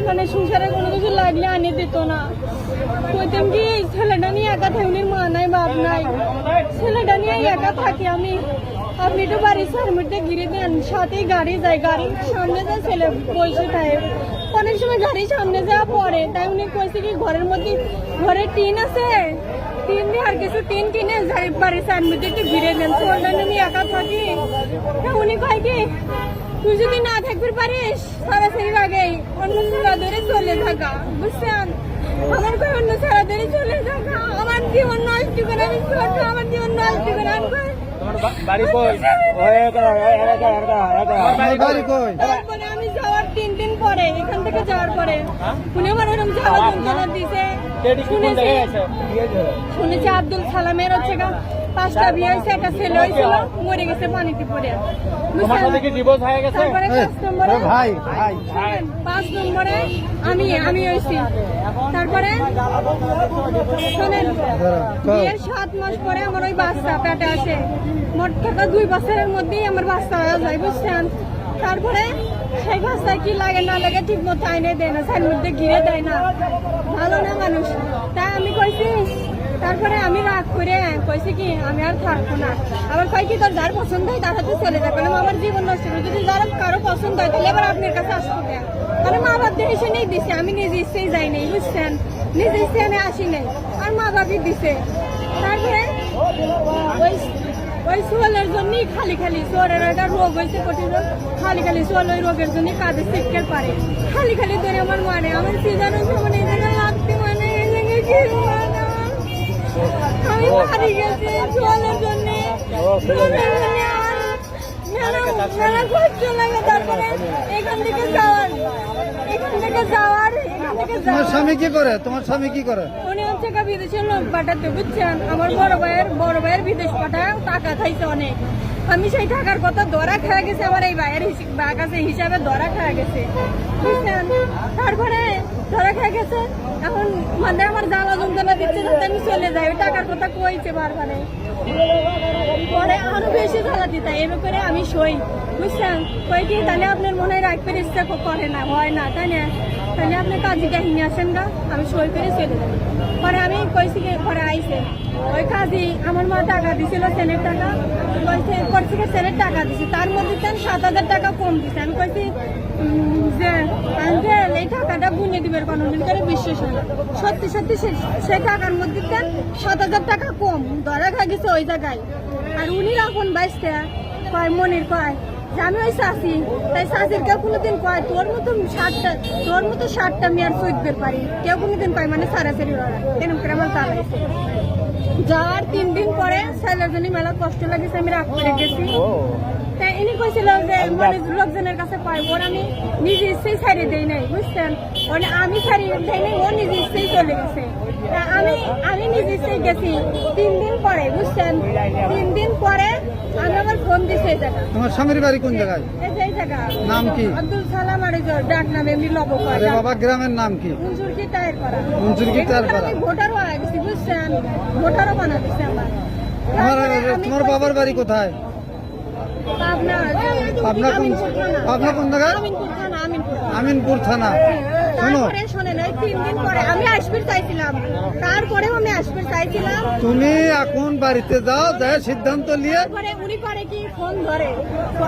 মানে সংসারে কোনো কিছু লাগলে আনি দিত না। কইতাম কি ছেলেটা নিয়ে একা থাকি, মা নাই বাপ নাই, ছেলেটা নিয়ে একা থাকি আমি, আপনি একটু বাড়ির সামনে ঘিরে দেন, সাথেই গাড়ি যায়, গাড়ির সামনে যায় ছেলে বসে থাকে, অনেক সময় গাড়ির সামনে যাওয়া পরে। তাই উনি কইছে কি ঘরের মধ্যে ঘরে টিন আছে, টিন দিয়ে আর কিছু টিন কিনে বাড়ির সামনে একটু ঘিরে দেন, ছেলেটা আমি একা থাকি। তা উনি কয় কি তুই যদি না থাকতে পারিস সারাসারির আগেই অন্য ছেড়া ধরে চলে থাকা, বুঝছেন? আমার কই অন্য ছেড়া ধরে চলে থাকা, আমার জীবন নষ্ট করে আমি ছোট, আমার জীবন নষ্ট করে আমি তারপরে আমি যাওয়ার 3 দিন পরে, এখান থেকে যাওয়ার পরে উনি আমার এরকম জ্বালা যন্ত্রণা দিছে। শুনেছি আব্দুল সালামের হচ্ছে 5টা বিয়ে হয়েছে, একটা ছেলে হয়েছিল, মরে গেছে পানিতে পড়ে। তারপরে 5 নম্বরে আমি হয়েছি। তারপরে শোনেন, বিয়ের 7 মাস পরে আমার ওই বাচ্চা পেটে আসে, মোট কথা 2 বছরের মধ্যেই আমার বাচ্চা হয়ে যায়, বুঝছেন? তারপরে সেই বাচ্চা কি লাগে না লাগে ঠিক মতো আইনে দেয় না, সাইড মধ্যে ঘিরে দেয় না, ভালো না মানুষ। তাই আমি কইছি, তারপরে আমি রাগ করে কইছি কি আমি আর থাকবো না। আবার কয় কি তোর যার পছন্দ হয় তার হাতে চলে যাবে, আমার জীবন নষ্ট হবে, যদি যার কারো পছন্দ হয় তাহলে এবার আপনার কাছে আসবো কেন? মানে মা বাপ দিয়ে এসে নেই দিছে, আমি নিজে ইচ্ছেই যাই নেই, বুঝছেন? নিজে ইচ্ছে আমি আসি নাই, আর মা বাপই দিছে। তারপরে ওই সোয়ালের জন্যই খালি সোয়ালের একটা রোগ হয়েছে, কঠিন রোগ, খালি সোয়াল ওই রোগের জন্য কাঁধে শিক্ষার পারে, খালি ধরে আমার মানে আমার সিজার মানে এই জায়গায় লাগতে মানে এই জায়গায় কি আমি মারি গেছি সোয়ালের জন্য, মেলা কষ্ট লাগে। তারপরে এখান থেকে যাওয়ার তোমার স্বামী কি করে? তোমার স্বামী কি করে? উনি হচ্ছে বিদেশের লোক পাঠাতে, বুঝছেন? আমার বড় ভাইয়ের বিদেশ পাঠায়, টাকা খাইছে অনেক। আমি সেই টাকার কথা ধরা খেয়ে গেছে, আমার এই ভাইয়ের কাছে হিসাবে ধরা খেয়ে গেছে, বুঝছেন? তারপরে ধরা খেয়ে গেছে, এখন মানে আমার জ্বালা যন্ত্রণা দিচ্ছে যাতে আমি চলে যাই, ওই টাকার কথা কইছে বারবারে, পরে আরো বেশি জ্বালা দিতে। এর উপরে আমি সই, বুঝছেন? কই কি তাহলে আপনার মনে রাখবেন ইচ্ছা করে না, হয় না, তাই না? তাহলে আপনি কাজী কাহিনী আসেন গা, আমি সই করে চলে যাই। পরে আমি কইছি পরে আইসে ওই কাজী আমার মা টাকা দিছিল, সেনের টাকা করছি, সেনের টাকা দিছি, তার মধ্যে 7,000 টাকা কম দিছে। আমি কইছি যে আঙ্কেল এই টাকাটা গুনে দিবেন কোনদিন করে বিশ্বাস হয় না, সত্যি সেই টাকার মধ্যে 7,000 টাকা কম ধরা খা গেছে ওই জায়গায়। আর উনি এখন বাইসতে কয় মনির কয় যে আমি ওই চাষি, তাই চাষির কেউ কোনোদিন কয় তোর মতো 60টা মেয়ার চৈতবের পারি, কেউ কোনোদিন কয় মানে সারাসারি এরকম করে আমার চালাইছে। যাওয়ার 3 দিন পরে ছেলের জন্য মেলা কষ্ট লাগেছে, আমি রাগ করে গেছি। তাই ইনি কইছিল যে মানে লোকজনের কাছে কয় ওর আমি নিজে ইচ্ছেই ছাড়িয়ে দেই নাই, বুঝছেন? আমি ছাড়িয়ে দেই নাই, ও নিজে ইচ্ছেই চলে গেছে। আমি নিজে ইচ্ছেই গেছি 3 দিন পরে, বুঝছেন? 3 দিন পরে আমি আমার ফোন দিছে এই জায়গা। তোমার স্বামীর বাড়ি কোন জায়গায়? এই জায়গা নাম কি? আব্দুল সালাম, আর ডাক নামে এমনি লবক। আরে বাবা, গ্রামের নাম কি? মুনসুরকি টায়ার পাড়া। আমি ভোটারও হয়ে গেছি, বুঝছেন? ভোটারও বানা দিচ্ছে আমার। তোমার বাবার বাড়ি কোথায়? পাবনা কোন জায়গায়? আমিনপুর থানা। তারপরে শোনেন, ওই 3 দিন পরে আমি আসবে চাইছিলাম, তারপরেও আমি আসবে চাইছিলাম। তুমি এখন বাড়িতে যাও, যাই সিদ্ধান্ত নিয়ে। তারপরে উনি পরে কি ফোন ধরে,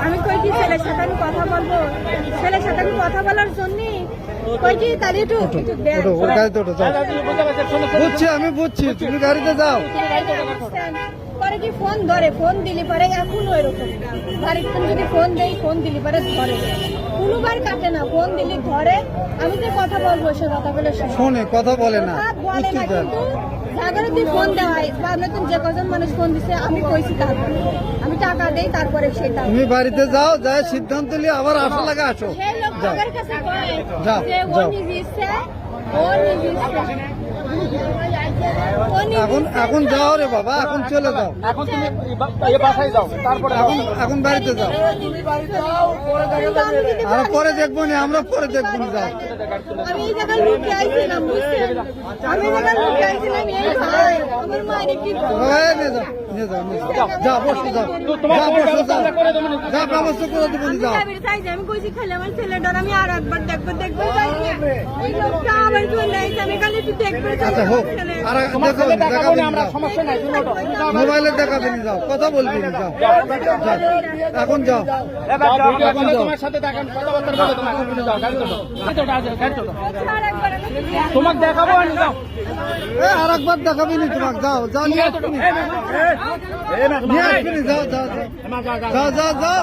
আমি কই কি ছেলের সাথে আমি কথা বলবো, ছেলের সাথে আমি কথা বলার জন্য কই কি তাহলে একটু বুঝছি, আমি বুঝছি, তুমি গাড়িতে যাও। পরে কি ফোন ধরে, ফোন দিলি পরে এখন ওইরকম বাড়ির যদি ফোন দেই, ফোন দিলি পরে ধরে, কোনোবার কাটে না, ফোন দিলি ধরে। আমি যে কথা বলবো সে কথা বলে শোনে, কথা বলে না, কিন্তু সাগরের দিন ফোন দেওয়া হয় বা নতুন যে কজন মানুষ ফোন দিছে আমি কইছি, তারপরে আমি টাকা দেই, তারপরে সেটা তুমি বাড়িতে যাও, যাই সিদ্ধান্ত নিয়ে আবার আসা লাগে আসো। সেই লোক আমার কাছে কয় যে ও নিজে ইচ্ছে, এখন যাও রে বাবা, এখন চলে যাও, এখন তুমি বাসায় যাও, তারপরে এখন বাড়িতে যাও। আর পরে দেখবো না, আমরা পরে দেখবো না, যাও। আমি এই জায়গায় লুকে আইছিলাম, বুঝছেন? আমি এই জায়গায় লুকে আইছিলাম, এই ভাই আমার মায়ের কি যা বসে যাও, যা ব্যবস্থা করে দেবো, যাও। আমি কইছি খেলে আমার ছেলেটার আমি আর একবার দেখবো ওই লোকটা আমার চলে আইছে, আমি খালি একটু দেখবে আচ্ছা হোক আর তোমার দেখাবেন ছেলে দেখাবো দেখাবেন না, আমরা যাও। সমস্যা নাই, তুমি ওঠো, তুমি যাও, মোবাইলে দেখাবেন যাও, কথা বলবি না, যাও যাও। এখন যাও যাও, ভিডিও করে তোমার সাথে দেখান, কথাবার্তা বলে তোমার, তুমি যাও, গাড়ি তোলো, গাড়ি তোলো, গাড়ি তোলো। আরেকবার আমি তোমাকে দেখাবো আর যাও। আর একবার দেখাবি নি তোমাকে, যাও যাও নিয়ে আসবি নি। নিয়ে আসবি নি, যাও যাও যাও যাও যাও যাও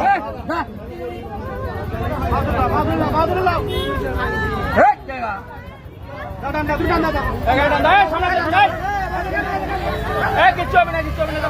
কিচ্ছু হবে না, কিচ্ছু হবে না।